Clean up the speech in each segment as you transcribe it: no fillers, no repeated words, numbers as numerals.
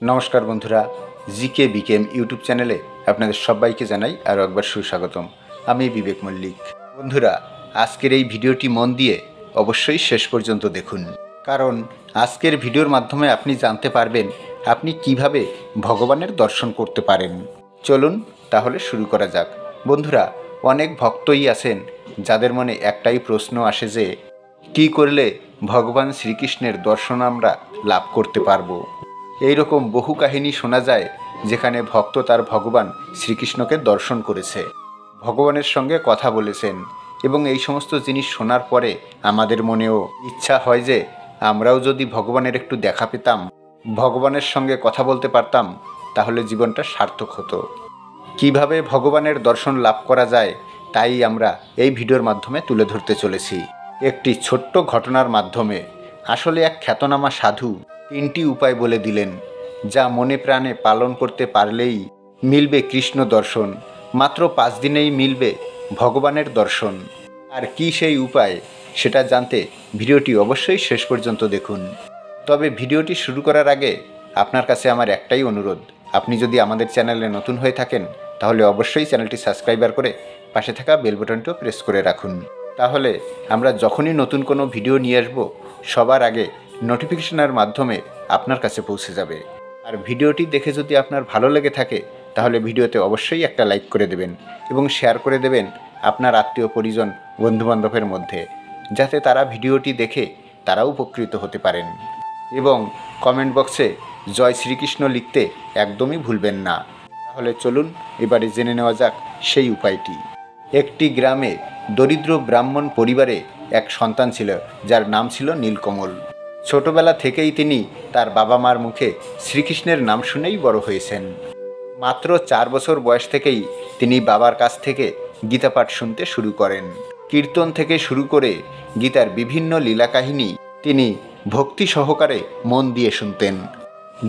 নমস্কার বন্ধুরা, GK became YouTube চ্যানেলে আপনাদের সবাইকে জানাই আরও একবার সুস্বাগতম। আমি বিবেক মল্লিক। বন্ধুরা, আজকের এই ভিডিওটি মন দিয়ে অবশ্যই শেষ পর্যন্ত দেখুন, কারণ আজকের ভিডিওর মাধ্যমে আপনি জানতে পারবেন আপনি কিভাবে ভগবানের দর্শন করতে পারেন। চলুন তাহলে শুরু করা যাক। বন্ধুরা, অনেক ভক্তই আছেন যাদের মনে একটাই প্রশ্ন আসে যে কী করলে ভগবান শ্রীকৃষ্ণের দর্শন আমরা লাভ করতে পারবো। এই রকম বহু কাহিনী শোনা যায় যেখানে ভক্ত তার ভগবান শ্রীকৃষ্ণকে দর্শন করেছে, ভগবানের সঙ্গে কথা বলেছেন, এবং এই সমস্ত জিনিস শোনার পরে আমাদের মনেও ইচ্ছা হয় যে আমরাও যদি ভগবানের একটু দেখা পেতাম, ভগবানের সঙ্গে কথা বলতে পারতাম, তাহলে জীবনটা সার্থক হতো। কিভাবে ভগবানের দর্শন লাভ করা যায় তাই আমরা এই ভিডিওর মাধ্যমে তুলে ধরতে চলেছি। একটি ছোট্ট ঘটনার মাধ্যমে আসলে এক খ্যাতনামা সাধু 3টি উপায় বলে দিলেন, যা মনে প্রাণে পালন করতে পারলেই মিলবে কৃষ্ণ দর্শন, মাত্র 5 দিনেই মিলবে ভগবানের দর্শন। আর কি সেই উপায় সেটা জানতে ভিডিওটি অবশ্যই শেষ পর্যন্ত দেখুন। তবে ভিডিওটি শুরু করার আগে আপনার কাছে আমার একটাই অনুরোধ, আপনি যদি আমাদের চ্যানেলে নতুন হয়ে থাকেন তাহলে অবশ্যই চ্যানেলটি সাবস্ক্রাইবার করে পাশে থাকা বেল বাটনটিও প্রেস করে রাখুন। তাহলে আমরা যখনই নতুন কোনো ভিডিও নিয়ে আসব সবার আগে নোটিফিকেশনের মাধ্যমে আপনার কাছে পৌঁছে যাবে। আর ভিডিওটি দেখে যদি আপনার ভালো লেগে থাকে তাহলে ভিডিওতে অবশ্যই একটা লাইক করে দেবেন এবং শেয়ার করে দেবেন আপনার আত্মীয় পরিজন বন্ধুবান্ধবের মধ্যে, যাতে তারা ভিডিওটি দেখে তারাও উপকৃত হতে পারেন। এবং কমেন্ট বক্সে জয় শ্রীকৃষ্ণ লিখতে একদমই ভুলবেন না। তাহলে চলুন এবারে জেনে নেওয়া যাক সেই উপায়টি। একটি গ্রামে দরিদ্র ব্রাহ্মণ পরিবারে এক সন্তান ছিল, যার নাম ছিল নীলকমল। ছোটবেলা থেকেই তিনি তার বাবা মার মুখে শ্রীকৃষ্ণের নাম শুনেই বড় হয়েছেন। মাত্র 4 বছর বয়স থেকেই তিনি বাবার কাছ থেকে গীতা পাঠ শুনতে শুরু করেন। কীর্তন থেকে শুরু করে গীতার বিভিন্ন লীলা কাহিনী তিনি ভক্তি সহকারে মন দিয়ে শুনতেন।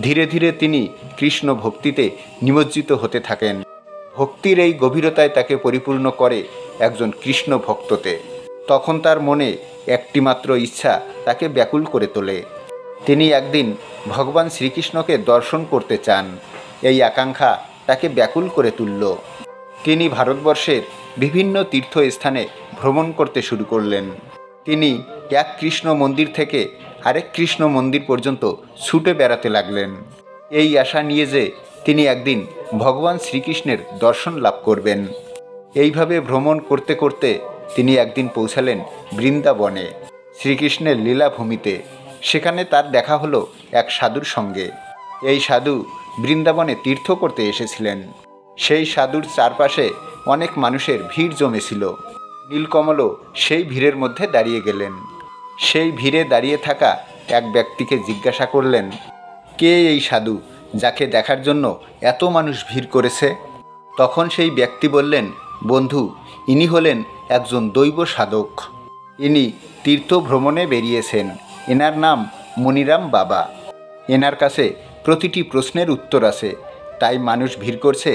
ধীরে ধীরে তিনি কৃষ্ণ ভক্তিতে নিমজ্জিত হতে থাকেন। ভক্তির এই গভীরতায় তাকে পরিপূর্ণ করে একজন কৃষ্ণ ভক্ততে। তখন তার মনে একটি মাত্র ইচ্ছা তাকে ব্যাকুল করে তোলে। তিনি একদিন ভগবান শ্রীকৃষ্ণকে দর্শন করতে চান। এই আকাঙ্ক্ষা তাকে ব্যাকুল করে তুলল। তিনি ভারতবর্ষের বিভিন্ন তীর্থস্থানে ভ্রমণ করতে শুরু করলেন। তিনি এক কৃষ্ণ মন্দির থেকে আরেক কৃষ্ণ মন্দির পর্যন্ত ছুটে বেড়াতে লাগলেন, এই আশা নিয়ে যে তিনি একদিন ভগবান শ্রীকৃষ্ণের দর্শন লাভ করবেন। এইভাবে ভ্রমণ করতে করতে তিনি একদিন পৌঁছালেন বৃন্দাবনে, শ্রীকৃষ্ণের লীলাভূমিতে। সেখানে তার দেখা হলো এক সাধুর সঙ্গে। এই সাধু বৃন্দাবনে তীর্থ করতে এসেছিলেন। সেই সাধুর চারপাশে অনেক মানুষের ভিড় জমেছিল। নীলকমলও সেই ভিড়ের মধ্যে দাঁড়িয়ে গেলেন। সেই ভিড়ে দাঁড়িয়ে থাকা এক ব্যক্তিকে জিজ্ঞাসা করলেন, কে এই সাধু যাকে দেখার জন্য এত মানুষ ভিড় করেছে? তখন সেই ব্যক্তি বললেন, বন্ধু, ইনি হলেন একজন দৈব সাধক। ইনি তীর্থ ভ্রমণে বেরিয়েছেন। এনার নাম মনিরাম বাবা। এনার কাছে প্রতিটি প্রশ্নের উত্তর আছে, তাই মানুষ ভিড় করছে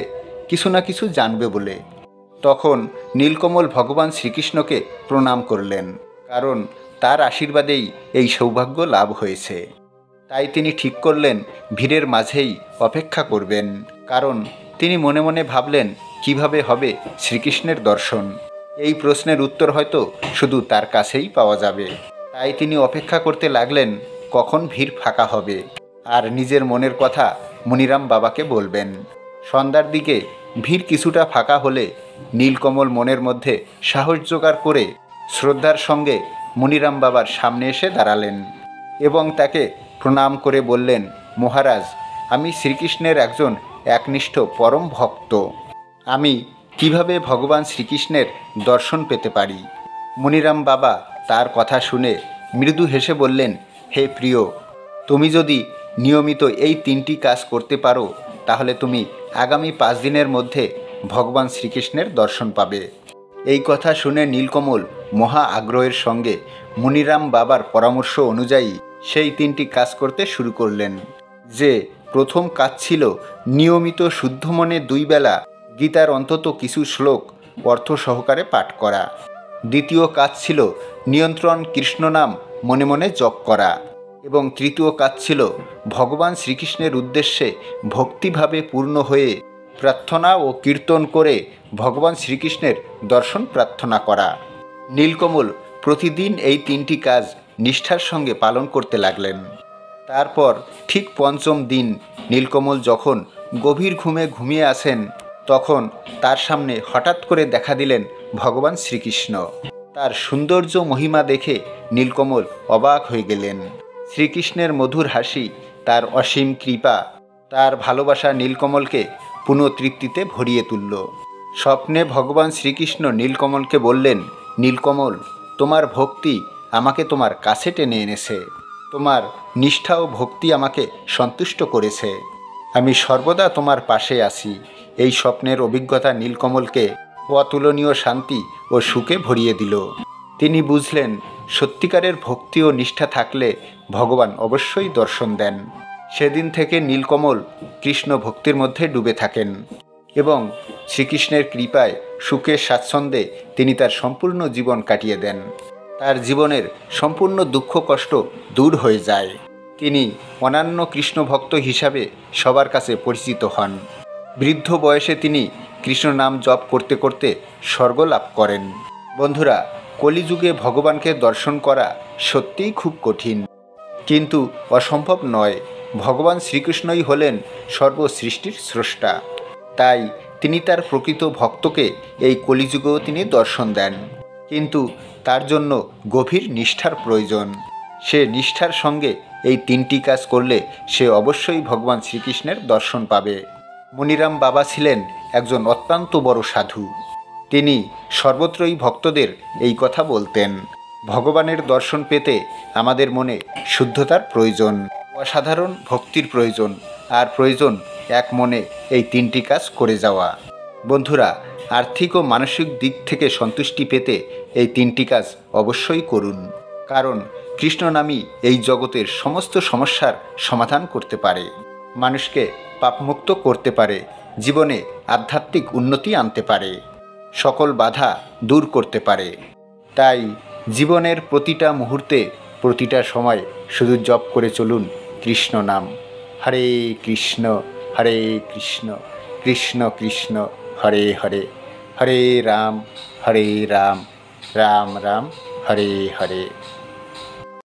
কিছু না কিছু জানবে বলে। তখন নীলকমল ভগবান শ্রীকৃষ্ণকে প্রণাম করলেন, কারণ তার আশীর্বাদেই এই সৌভাগ্য লাভ হয়েছে। তাই তিনি ঠিক করলেন ভিড়ের মাঝেই অপেক্ষা করবেন, কারণ তিনি মনে মনে ভাবলেন কিভাবে হবে শ্রীকৃষ্ণের দর্শন। এই প্রশ্নের উত্তর হয়তো শুধু তার কাছেই পাওয়া যাবে। তাই তিনি অপেক্ষা করতে লাগলেন কখন ভিড় ফাঁকা হবে আর নিজের মনের কথা মনিরাম বাবাকে বলবেন। সন্ধ্যার দিকে ভিড় কিছুটা ফাঁকা হলে নীলকমল মনের মধ্যে সাহস জোগাড় করে শ্রদ্ধার সঙ্গে মনিরাম বাবার সামনে এসে দাঁড়ালেন এবং তাকে প্রণাম করে বললেন, মহারাজ, আমি শ্রীকৃষ্ণের একজন একনিষ্ঠ পরম ভক্ত। আমি কিভাবে ভগবান শ্রীকৃষ্ণের দর্শন পেতে পারি? মনিরাম বাবা তার কথা শুনে মৃদু হেসে বললেন, হে প্রিয়, তুমি যদি নিয়মিত এই 3টি কাজ করতে পারো তাহলে তুমি আগামী 5 দিনের মধ্যে ভগবান শ্রীকৃষ্ণের দর্শন পাবে। এই কথা শুনে নীলকমল মহা আগ্রহের সঙ্গে মনিরাম বাবার পরামর্শ অনুযায়ী সেই 3টি কাজ করতে শুরু করলেন। যে প্রথম কাজ ছিল নিয়মিত শুদ্ধ মনে 2 বেলা গীতার অন্তত কিছু শ্লোক অর্থ সহকারে পাঠ করা। দ্বিতীয় কাজ ছিল নিয়ন্ত্রণ কৃষ্ণ নাম মনে মনে জপ করা। এবং তৃতীয় কাজ ছিল ভগবান শ্রীকৃষ্ণের উদ্দেশ্যে ভক্তিভাবে পূর্ণ হয়ে প্রার্থনা ও কীর্তন করে ভগবান শ্রীকৃষ্ণের দর্শন প্রার্থনা করা। নীলকমল প্রতিদিন এই 3টি কাজ নিষ্ঠার সঙ্গে পালন করতে লাগলেন। তারপর ঠিক 5ম দিন নীলকমল যখন গভীর ঘুমে ঘুমিয়ে আছেন, তখন তার সামনে হঠাৎ করে দেখা দিলেন ভগবান শ্রীকৃষ্ণ। তার সৌন্দর্য মহিমা দেখে নীলকমল অবাক হয়ে গেলেন। শ্রীকৃষ্ণের মধুর হাসি, তার অসীম কৃপা, তার ভালোবাসা নীলকমলকে পুনঃতৃপ্তিতে ভরিয়ে তুলল। স্বপ্নে ভগবান শ্রীকৃষ্ণ নীলকমলকে বললেন, নীলকমল, তোমার ভক্তি আমাকে তোমার কাছে টেনে এনেছে। তোমার নিষ্ঠা ও ভক্তি আমাকে সন্তুষ্ট করেছে। আমি সর্বদা তোমার পাশে আছি। এই স্বপ্নের অভিজ্ঞতা নীলকমলকে অতুলনীয় শান্তি ও সুখে ভরিয়ে দিল। তিনি বুঝলেন, সত্যিকারের ভক্তি ও নিষ্ঠা থাকলে ভগবান অবশ্যই দর্শন দেন। সেদিন থেকে নীলকমল কৃষ্ণ ভক্তির মধ্যে ডুবে থাকেন এবং শ্রীকৃষ্ণের কৃপায় সুখে স্বাচ্ছন্দ্যে তিনি তার সম্পূর্ণ জীবন কাটিয়ে দেন। তার জীবনের সম্পূর্ণ দুঃখ কষ্ট দূর হয়ে যায়। তিনি অনন্য কৃষ্ণ ভক্ত হিসাবে সবার কাছে পরিচিত হন। বৃদ্ধ বয়সে তিনি কৃষ্ণ নাম জপ করতে করতে স্বর্গ লাভ করেন। বন্ধুরা, কলিযুগে ভগবানকে দর্শন করা সত্যিই খুব কঠিন, কিন্তু অসম্ভব নয়। ভগবান শ্রীকৃষ্ণই হলেন সর্বসৃষ্টির স্রষ্টা। তাই তিনি তার প্রকৃত ভক্তকে এই কলিযুগেও তিনি দর্শন দেন, কিন্তু তার জন্য গভীর নিষ্ঠার প্রয়োজন। সে নিষ্ঠার সঙ্গে এই 3টি কাজ করলে সে অবশ্যই ভগবান শ্রীকৃষ্ণের দর্শন পাবে। মনিরাম বাবা ছিলেন একজন অত্যন্ত বড় সাধু। তিনি সর্বত্রই ভক্তদের এই কথা বলতেন, ভগবানের দর্শন পেতে আমাদের মনে শুদ্ধতার প্রয়োজন, অসাধারণ ভক্তির প্রয়োজন, আর প্রয়োজন এক মনে এই 3টি কাজ করে যাওয়া। বন্ধুরা, আর্থিক ও মানসিক দিক থেকে সন্তুষ্টি পেতে এই 3টি কাজ অবশ্যই করুন, কারণ কৃষ্ণ নামই এই জগতের সমস্ত সমস্যার সমাধান করতে পারে, মানুষকে পাপমুক্ত করতে পারে, জীবনে আধ্যাত্মিক উন্নতি আনতে পারে, সকল বাধা দূর করতে পারে। তাই জীবনের প্রতিটা মুহূর্তে, প্রতিটা সময় শুধু জপ করে চলুন কৃষ্ণ নাম। হরে কৃষ্ণ কৃষ্ণ কৃষ্ণ হরে হরে, হরে রাম রাম রাম হরে হরে।